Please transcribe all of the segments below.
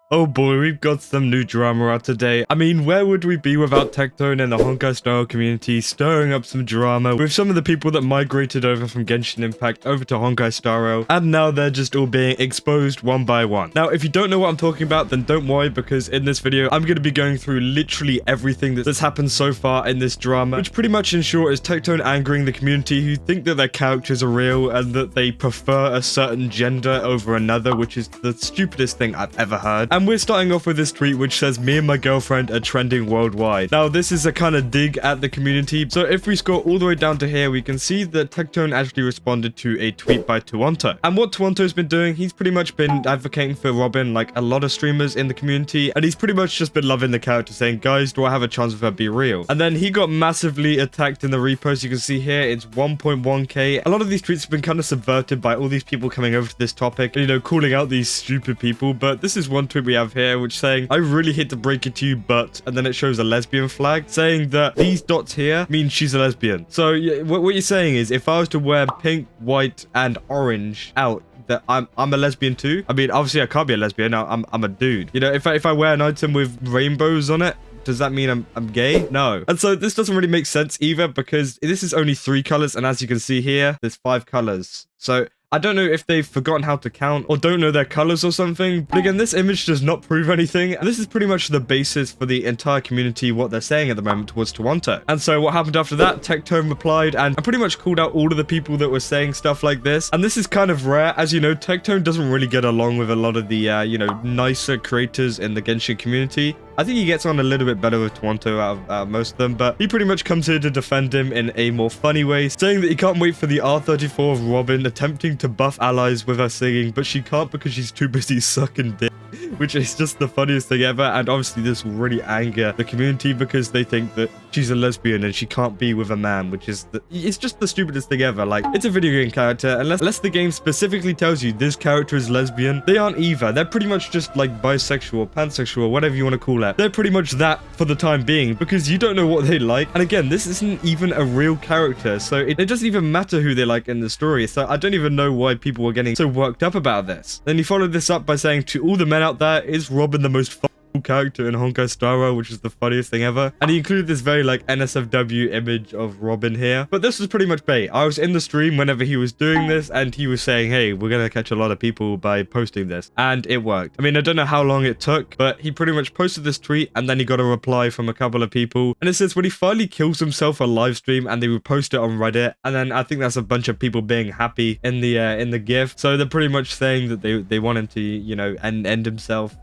Oh boy, we've got some new drama out today. I mean, where would we be without Tectone and the Honkai style community stirring up some drama with some of the people that migrated over from Genshin Impact over to Honkai style, and now they're just all being exposed one by one. Now, if you don't know what I'm talking about, then don't worry, because in this video, I'm going to be going through literally everything that's happened so far in this drama, which pretty much in short is Tectone angering the community who think that their characters are real and that they prefer a certain gender over another, which is the stupidest thing I've ever heard. And we're starting off with this tweet which says, "Me and my girlfriend are trending worldwide." Now, this is a kind of dig at the community. So if we scroll all the way down to here, we can see that Tectone actually responded to a tweet by Tuonto. And what Tuonto's been doing, he's pretty much been advocating for Robin like a lot of streamers in the community. And he's pretty much just been loving the character, saying, "Guys, do I have a chance with her? Be real." And then he got massively attacked in the repost. You can see here, it's 1.1k. A lot of these tweets have been kind of subverted by all these people coming over to this topic, and, you know, calling out these stupid people. But this is one tweet we have here, which saying, "I really hate to break it to you, but," and then it shows a lesbian flag, saying that these dots here mean she's a lesbian. So yeah, what you're saying is, if I was to wear pink, white, and orange out, that I'm a lesbian too. I mean, obviously I can't be a lesbian. I'm a dude. You know, if I wear an item with rainbows on it, does that mean I'm gay? No. And so this doesn't really make sense either, because this is only 3 colors, and as you can see here, there's 5 colors. So I don't know if they've forgotten how to count or don't know their colors or something. But again, this image does not prove anything. And this is pretty much the basis for the entire community, what they're saying at the moment towards Tuonto. And so what happened after that, Tectone replied and pretty much called out all of the people that were saying stuff like this. And this is kind of rare. As you know, Tectone doesn't really get along with a lot of the, you know, nicer creators in the Genshin community. I think he gets on a little bit better with Tuonto out of most of them, but he pretty much comes here to defend him in a more funny way, saying that he can't wait for the R34 of Robin attempting to buff allies with her singing, but she can't because she's too busy sucking dick, which is just the funniest thing ever. And obviously this will really anger the community because they think that she's a lesbian and she can't be with a man, which is it's just the stupidest thing ever. Like, it's a video game character, unless the game specifically tells you this character is lesbian, they aren't either. They're pretty much just like bisexual, pansexual, whatever you want to call it. They're pretty much that for the time being, because you don't know what they like. And again, this isn't even a real character, so it doesn't even matter who they like in the story. So I don't even know why people were getting so worked up about this. Then he followed this up by saying, "To all the men out there, is Robin the most character in Honkai style," which is the funniest thing ever. And he included this very like NSFW image of Robin here. But this was pretty much bait. I was in the stream whenever he was doing this, and he was saying, "Hey, we're gonna catch a lot of people by posting this," and it worked. I mean, I don't know how long it took, but he pretty much posted this tweet, and then he got a reply from a couple of people, and it says, "When he finally kills himself on live stream," and they would post it on Reddit. And then I think that's a bunch of people being happy in the GIF. So they're pretty much saying that they want him to, you know, end himself.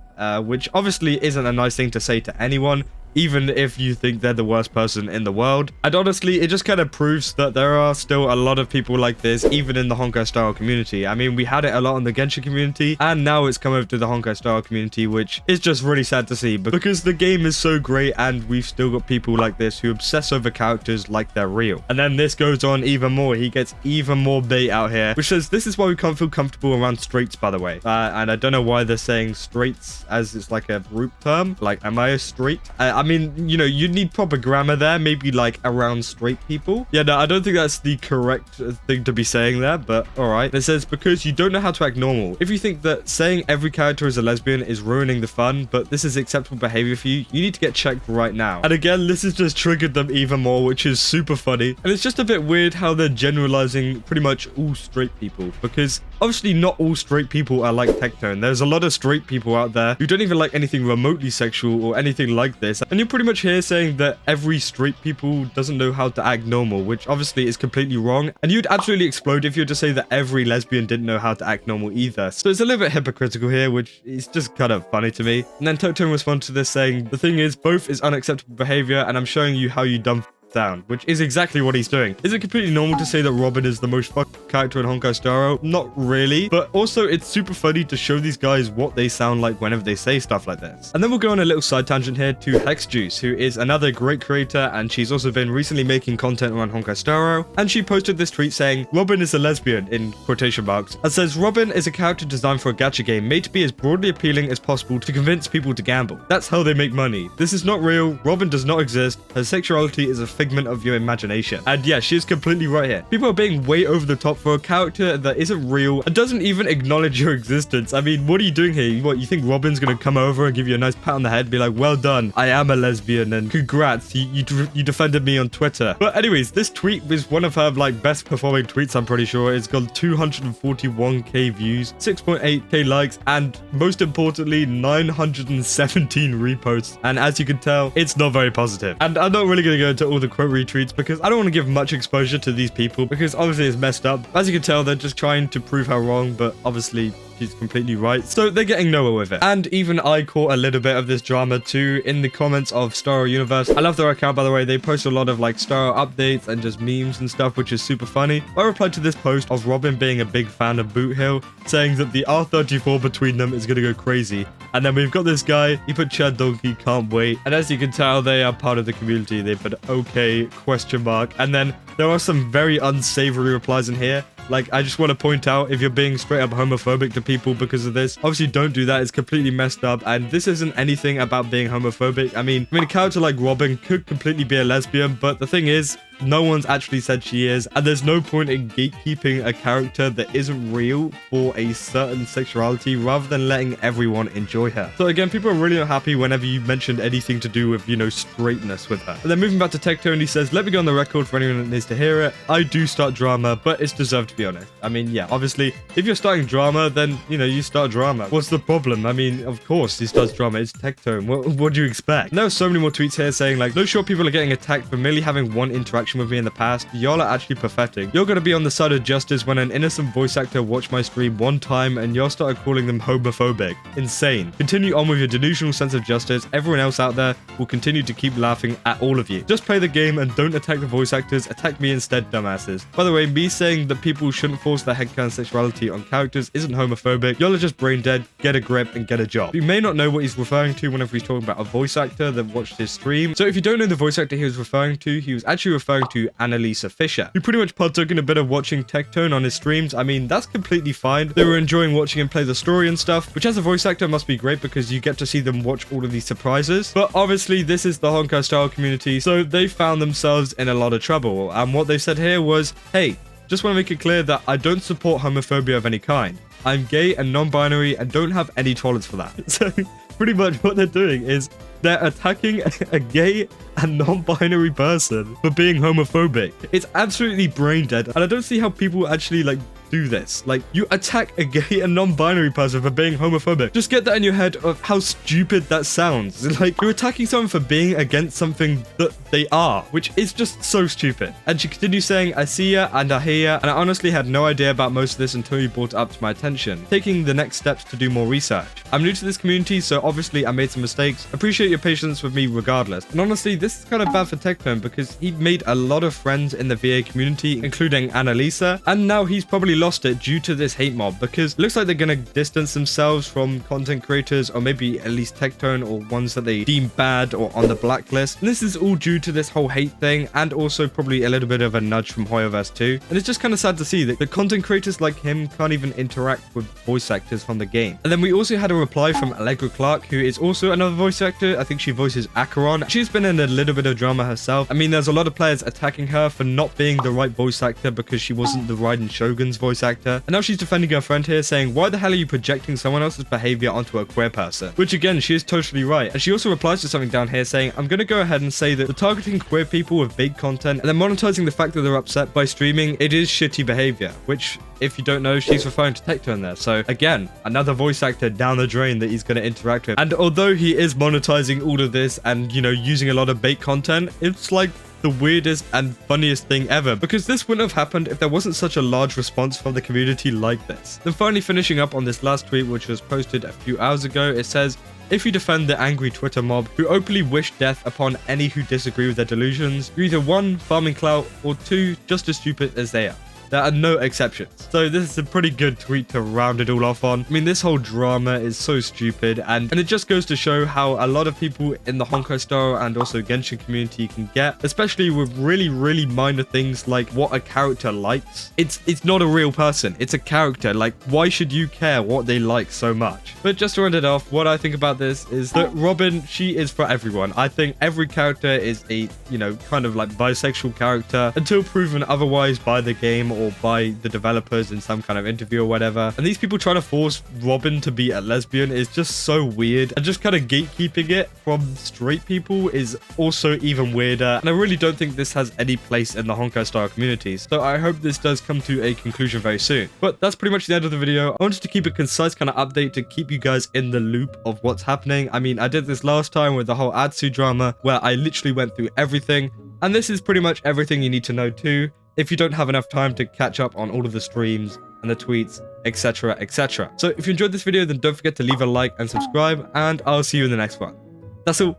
Which obviously isn't a nice thing to say to anyone, even if you think they're the worst person in the world. And honestly, it just kind of proves that there are still a lot of people like this, even in the Honkai style community. I mean, we had it a lot in the Genshin community, and now it's come over to the Honkai style community, which is just really sad to see, because the game is so great, and we've still got people like this who obsess over characters like they're real. And then this goes on even more. He gets even more bait out here, which says, "This is why we can't feel comfortable around straights," by the way. And I don't know why they're saying straights as it's like a group term. Like, am I a straight? I mean, you know, you need proper grammar there, maybe like around straight people. Yeah, no, I don't think that's the correct thing to be saying there, but all right. It says, "Because you don't know how to act normal. If you think that saying every character is a lesbian is ruining the fun, but this is acceptable behavior for you, you need to get checked right now." And again, this has just triggered them even more, which is super funny. And it's just a bit weird how they're generalizing pretty much all straight people, because obviously not all straight people are like Tectone. There's a lot of straight people out there who don't even like anything remotely sexual or anything like this. And you're pretty much here saying that every straight people doesn't know how to act normal, which obviously is completely wrong. And you'd absolutely explode if you were to say that every lesbian didn't know how to act normal either. So it's a little bit hypocritical here, which is just kind of funny to me. And then Tectone responded to this saying, "The thing is, both is unacceptable behavior, and I'm showing you how you dumb down," which is exactly what he's doing. Is it completely normal to say that Robin is the most fucked character in Honkai style? Not really, but also it's super funny to show these guys what they sound like whenever they say stuff like this. And then we'll go on a little side tangent here to HexJuice, who is another great creator, and she's also been recently making content around Honkai style, and she posted this tweet saying, "Robin is a lesbian," in quotation marks, and says, "Robin is a character designed for a gacha game, made to be as broadly appealing as possible to convince people to gamble. That's how they make money. This is not real. Robin does not exist. Her sexuality is a fake figment of your imagination. And yeah, she's completely right here. People are being way over the top for a character that isn't real and doesn't even acknowledge your existence. I mean, what are you doing here? What, you think Robin's gonna come over and give you a nice pat on the head, be like, well done, I am a lesbian, and congrats, you defended me on Twitter. But anyways, this tweet was one of her like best performing tweets, I'm pretty sure. It's got 241k views, 6.8k likes, and most importantly, 917 reposts. And as you can tell, it's not very positive. And I'm not really gonna go into all the quote retweets because I don't want to give much exposure to these people because obviously it's messed up. As you can tell, they're just trying to prove her wrong, but obviously she's completely right. So they're getting nowhere with it. And even I caught a little bit of this drama too in the comments of Star Universe. I love their account, by the way. They post a lot of like Star updates and just memes and stuff, which is super funny. I replied to this post of Robin being a big fan of Boot Hill, saying that the R34 between them is gonna go crazy. And then we've got this guy, he put Chad Donkey, can't wait. And as you can tell, they are part of the community. They put okay, question mark. And then there are some very unsavory replies in here. Like, I just want to point out, if you're being straight up homophobic to people because of this, obviously don't do that. It's completely messed up. And this isn't anything about being homophobic. I mean, a character like Robin could completely be a lesbian, but the thing is, no one's actually said she is, and there's no point in gatekeeping a character that isn't real for a certain sexuality rather than letting everyone enjoy her. So again, people are really not happy whenever you mentioned anything to do with, you know, straightness with her. And then moving back to Tectone, he says, let me go on the record for anyone that needs to hear it. I do start drama, but it's deserved, to be honest. I mean, yeah, obviously, if you're starting drama, then, you know, you start drama. What's the problem? I mean, of course, he starts drama. It's Tectone. What do you expect? And there are so many more tweets here saying, like, no sure people are getting attacked for merely having one interaction with me in the past. Y'all are actually pathetic. You're gonna be on the side of justice when an innocent voice actor watched my stream one time and y'all started calling them homophobic. Insane. Continue on with your delusional sense of justice. Everyone else out there will continue to keep laughing at all of you. Just play the game and don't attack the voice actors. Attack me instead, dumbasses. By the way, me saying that people shouldn't force their headcanon sexuality on characters isn't homophobic. Y'all are just brain dead. Get a grip and get a job. You may not know what he's referring to whenever he's talking about a voice actor that watched his stream. So if you don't know the voice actor he was referring to, he was actually referring to Annalisa Fisher, who pretty much partook in a bit of watching Tectone on his streams. I mean, that's completely fine. They were enjoying watching him play the story and stuff, which as a voice actor must be great because you get to see them watch all of these surprises. But obviously, this is the Honkai style community, so they found themselves in a lot of trouble. And what they said here was, hey, just want to make it clear that I don't support homophobia of any kind. I'm gay and non-binary and don't have any tolerance for that. So pretty much what they're doing is they're attacking a gay and non-binary person for being homophobic. It's absolutely brain dead, and I don't see how people actually like do this. Like, you attack a gay and non-binary person for being homophobic. Just get that in your head of how stupid that sounds. Like, you're attacking someone for being against something that they are, which is just so stupid. And she continues saying, I see ya and I hear ya, and I honestly had no idea about most of this until you brought it up to my attention. Taking the next steps to do more research. I'm new to this community, so obviously I made some mistakes. Appreciate your patience with me regardless. And honestly, this is kind of bad for Tectone because he made a lot of friends in the VA community, including Annalisa, and now he's probably lost it due to this hate mob because it looks like they're gonna distance themselves from content creators, or maybe at least Tectone, or ones that they deem bad or on the blacklist. And this is all due to this whole hate thing, and also probably a little bit of a nudge from Hoyoverse too. And it's just kind of sad to see that the content creators like him can't even interact with voice actors from the game. And then we also had a reply from Allegra Clark, who is also another voice actor. I think she voices Acheron. She's been in a little bit of drama herself. I mean, there's a lot of players attacking her for not being the right voice actor because she wasn't the Raiden Shogun's voice actor. And now she's defending her friend here, saying, why the hell are you projecting someone else's behavior onto a queer person? Which again, she is totally right. And she also replies to something down here saying, I'm gonna go ahead and say that the targeting queer people with big content and then monetizing the fact that they're upset by streaming, it is shitty behavior. Which, if you don't know, she's referring to Tectone there. So again, another voice actor down the drain that he's going to interact with. And although he is monetizing all of this and, you know, using a lot of bait content, it's like the weirdest and funniest thing ever, because this wouldn't have happened if there wasn't such a large response from the community like this. Then finally finishing up on this last tweet, which was posted a few hours ago, it says, if you defend the angry Twitter mob who openly wish death upon any who disagree with their delusions, you're either 1, farming clout, or 2, just as stupid as they are. there are no exceptions. So this is a pretty good tweet to round it all off on. I mean, this whole drama is so stupid, and it just goes to show how a lot of people in the Honkai Star and also Genshin community can get, especially with really minor things like what a character likes. It's not a real person, it's a character. Like, why should you care what they like so much? But just to round it off, what I think about this is that Robin, she is for everyone. I think every character is a, you know, kind of like bisexual character until proven otherwise by the game or by the developers in some kind of interview or whatever. And these people trying to force Robin to be a lesbian is just so weird, and just kind of gatekeeping it from straight people is also even weirder. And I really don't think this has any place in the Honkai Star communities. So I hope this does come to a conclusion very soon. But that's pretty much the end of the video. I wanted to keep a concise kind of update to keep you guys in the loop of what's happening. I mean, I did this last time with the whole Atsu drama where I literally went through everything. And this is pretty much everything you need to know too, if you don't have enough time to catch up on all of the streams and the tweets, etc, etc. So if you enjoyed this video, then don't forget to leave a like and subscribe, and I'll see you in the next one. That's all.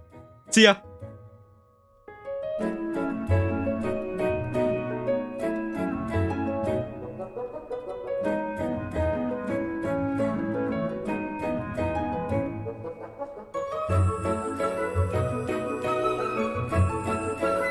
See ya!